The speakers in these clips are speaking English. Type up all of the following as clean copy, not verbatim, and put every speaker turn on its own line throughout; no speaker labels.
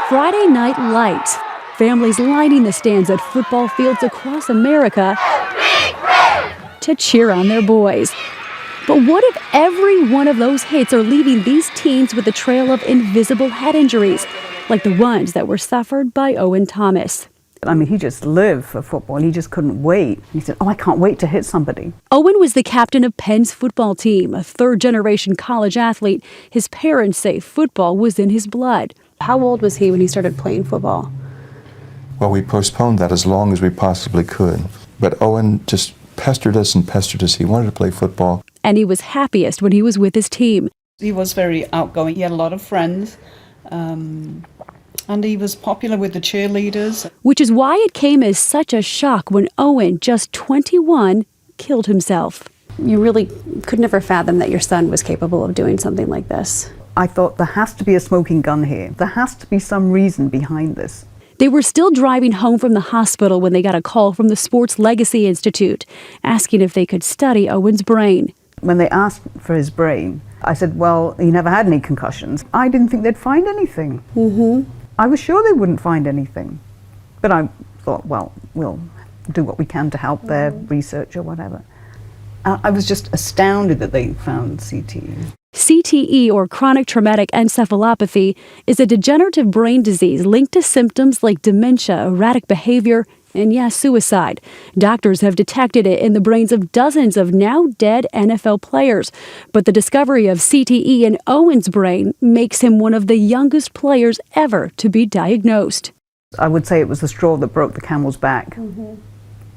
Friday Night Lights. Families lining the stands at football fields across America to cheer on their boys. But what if every one of those hits are leaving these teens with a trail of invisible head injuries, like the ones that were suffered by Owen Thomas?
I mean, he just lived for football. He just couldn't wait. He said, I can't wait to hit somebody.
Owen was the captain of Penn's football team, a third-generation college athlete. His parents say football was in his blood.
How old was he when he started playing football?
Well, we postponed that as long as we possibly could. But Owen just pestered us and pestered us. He wanted to play football.
And he was happiest when he was with his team.
He was very outgoing. He had a lot of friends. And he was popular with the cheerleaders.
Which is why it came as such a shock when Owen, just 21, killed himself.
You really could never fathom that your son was capable of doing something like this.
I thought there has to be a smoking gun here. There has to be some reason behind this.
They were still driving home from the hospital when they got a call from the Sports Legacy Institute, asking if they could study Owen's brain.
When they asked for his brain, I said, well, he never had any concussions. I didn't think they'd find anything. I was sure they wouldn't find anything. But I thought, well, we'll do what we can to help their research or whatever. I was just astounded that they found CTE.
CTE, or chronic traumatic encephalopathy, is a degenerative brain disease linked to symptoms like dementia, erratic behavior, and suicide. Doctors have detected it in the brains of dozens of now dead NFL players. But the discovery of CTE in Owen's brain makes him one of the youngest players ever to be diagnosed.
I would say it was the straw that broke the camel's back.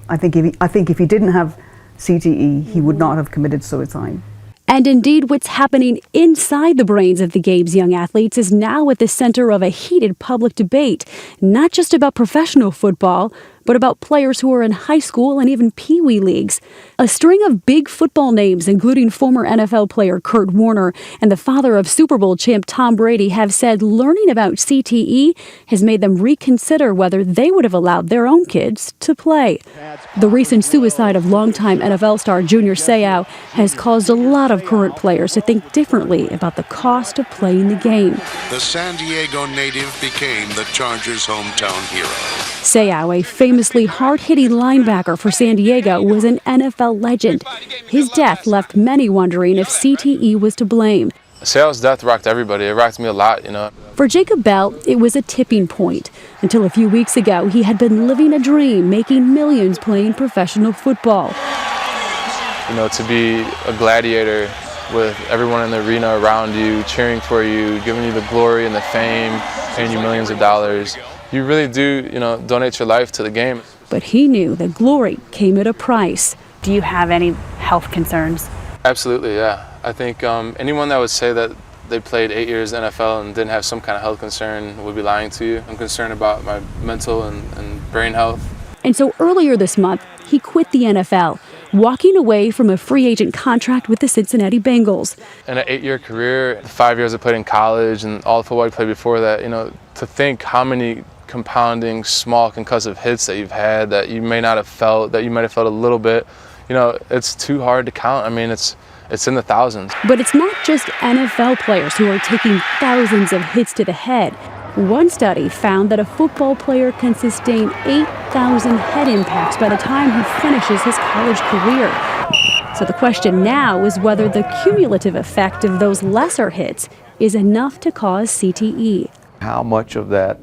I think if he didn't have CTE, he would not have committed suicide.
And indeed, what's happening inside the brains of the game's young athletes is now at the center of a heated public debate, not just about professional football, but about players who are in high school and even Pee-wee leagues. A string of big football names, including former NFL player Kurt Warner and the father of Super Bowl champ Tom Brady, have said learning about CTE has made them reconsider whether they would have allowed their own kids to play. The recent suicide of longtime NFL star Junior Seau has caused a lot of current players to think differently about the cost of playing the game.
The San Diego native became the Chargers' hometown hero.
Seau, a famously hard-hitting linebacker for San Diego, was an NFL legend. His death left many wondering if CTE was to blame.
Seau's death rocked everybody. It rocked me a lot,
For Jacob Bell, it was a tipping point. Until a few weeks ago, he had been living a dream, making millions playing professional football.
To be a gladiator with everyone in the arena around you, cheering for you, giving you the glory and the fame, paying you millions of dollars. You really do, donate your life to the game.
But he knew that glory came at a price.
Do you have any health concerns?
Absolutely, yeah. I think anyone that would say that they played 8 years in the NFL and didn't have some kind of health concern would be lying to you. I'm concerned about my mental and brain health.
And so earlier this month, he quit the NFL, walking away from a free agent contract with the Cincinnati Bengals.
In an 8-year career, the 5 years I played in college and all the football I played before that, to think how many compounding small concussive hits that you've had that you may not have felt, that you might have felt a little bit, it's too hard to count. I mean, it's in the thousands.
But it's not just NFL players who are taking thousands of hits to the head. One study found that a football player can sustain 8,000 head impacts by the time he finishes his college career. So the question now is whether the cumulative effect of those lesser hits is enough to cause CTE.
How much of that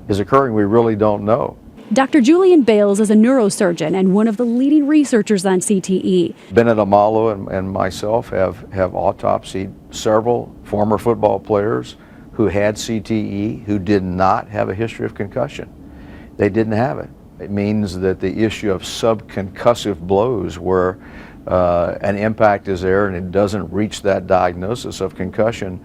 is occurring, we really don't know.
Dr. Julian Bales is a neurosurgeon and one of the leading researchers on CTE.
Bennett Amalo and myself have autopsied several former football players who had CTE who did not have a history of concussion. They didn't have it. It means that the issue of subconcussive blows where an impact is there and it doesn't reach that diagnosis of concussion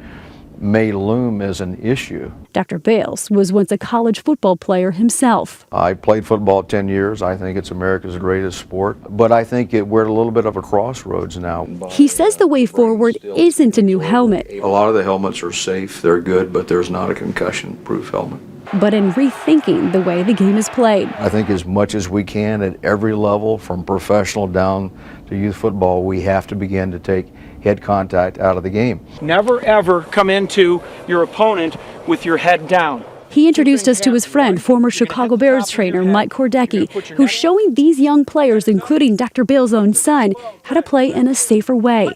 may loom as an issue.
Dr. Bales was once a college football player himself.
I played football 10 years. I think it's America's greatest sport, but I think we're at a little bit of a crossroads now.
He says the way forward isn't a new helmet.
A lot of the helmets are safe, they're good, but there's not a concussion-proof helmet.
But in rethinking the way the game is played.
I think as much as we can at every level, from professional down to youth football, we have to begin to take head contact out of the game.
Never ever come into your opponent with your head down.
He introduced us to his friend, former Chicago Bears trainer Mike Kordecki, who's showing these young players, including Dr. Bale's own son, how to play in a safer way.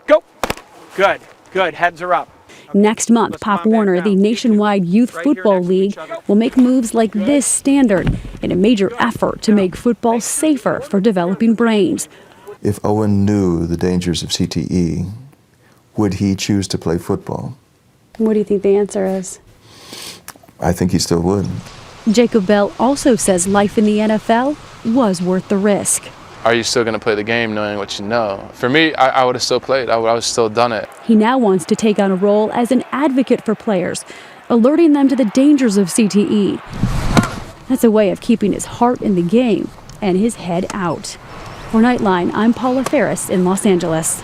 Go. Good. Good. Heads are up.
Next month, Pop Warner, the nationwide youth football league, will make moves like this standard in a major effort to make football safer for developing brains.
If Owen knew the dangers of CTE, would he choose to play football?
What do you think the answer is?
I think he still would.
Jacob Bell also says life in the NFL was worth the risk.
Are you still going to play the game knowing what you know? For me, I would have still played. I would have still done it.
He now wants to take on a role as an advocate for players, alerting them to the dangers of CTE. That's a way of keeping his heart in the game and his head out. For Nightline, I'm Paula Ferris in Los Angeles.